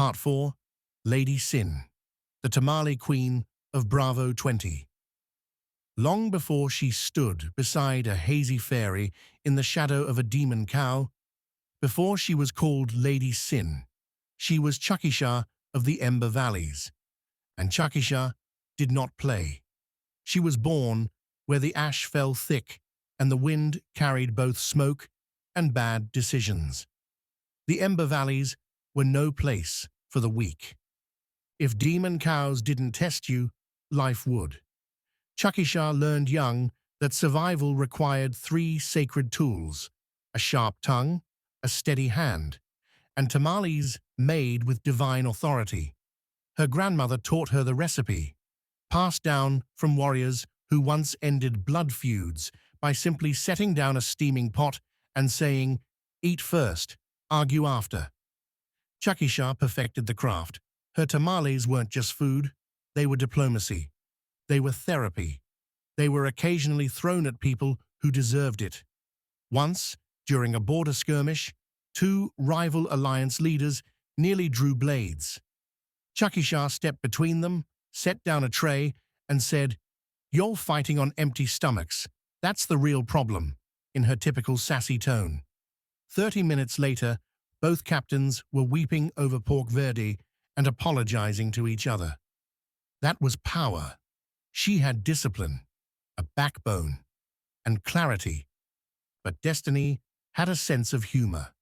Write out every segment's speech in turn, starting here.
Part 4, Lady Synn, the Tamale Queen of Bravo 20. Long before she stood beside a hazy fairy in the shadow of a demon cow, before she was called Lady Synn, she was Chakisha of the Ember Valleys. And Chakisha did not play. She was born where the ash fell thick and the wind carried both smoke and bad decisions. The Ember Valleys were no place for the weak. If demon cows didn't test you, life would. Chakisha learned young that survival required 3 sacred tools: a sharp tongue, a steady hand, and tamales made with divine authority. Her grandmother taught her the recipe, passed down from warriors who once ended blood feuds by simply setting down a steaming pot and saying, "Eat first, argue after." Chakisha perfected the craft. Her tamales weren't just food, they were diplomacy. They were therapy. They were occasionally thrown at people who deserved it. Once, during a border skirmish, 2 rival alliance leaders nearly drew blades. Chakisha stepped between them, set down a tray, and said, "You're fighting on empty stomachs. That's the real problem," in her typical sassy tone. 30 minutes later, both captains were weeping over pork verde and apologizing to each other. That was power. She had discipline, a backbone, and clarity. But Destiny had a sense of humor.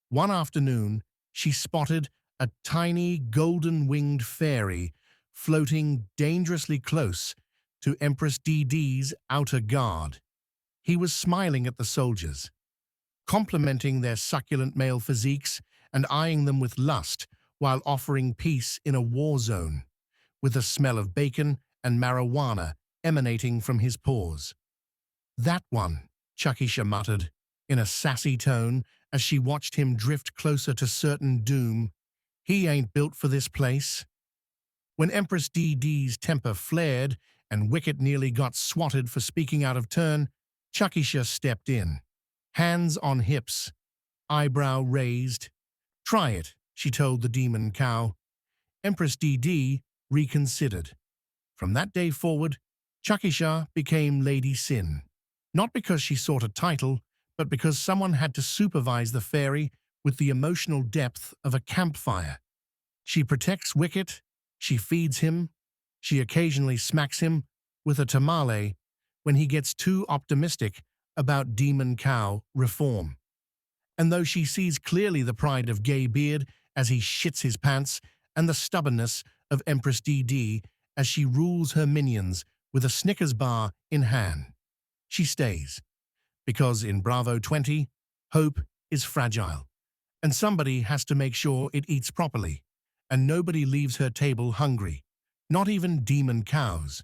One afternoon, she spotted a tiny golden-winged fairy floating dangerously close to Empress DD's outer guard. He was smiling at the soldiers, complimenting their succulent male physiques and eyeing them with lust while offering peace in a war zone, with the smell of bacon and marijuana emanating from his pores. "That one," Chakisha muttered, in a sassy tone as she watched him drift closer to certain doom. "He ain't built for this place." When Empress DD's temper flared and Wicket nearly got swatted for speaking out of turn, Chakisha stepped in, hands on hips, eyebrow raised. "Try it," she told the demon cow. Empress DD reconsidered. From that day forward, Chakisha became Lady Synn, not because she sought a title, but because someone had to supervise the fairy with the emotional depth of a campfire. She protects Wicket, she feeds him, she occasionally smacks him with a tamale when he gets too optimistic about demon cow reform. And though she sees clearly the pride of Gay Beard as he shits his pants and the stubbornness of Empress DD as she rules her minions with a Snickers bar in hand, she stays. Because in Bravo 20, hope is fragile, and somebody has to make sure it eats properly, and nobody leaves her table hungry, not even demon cows.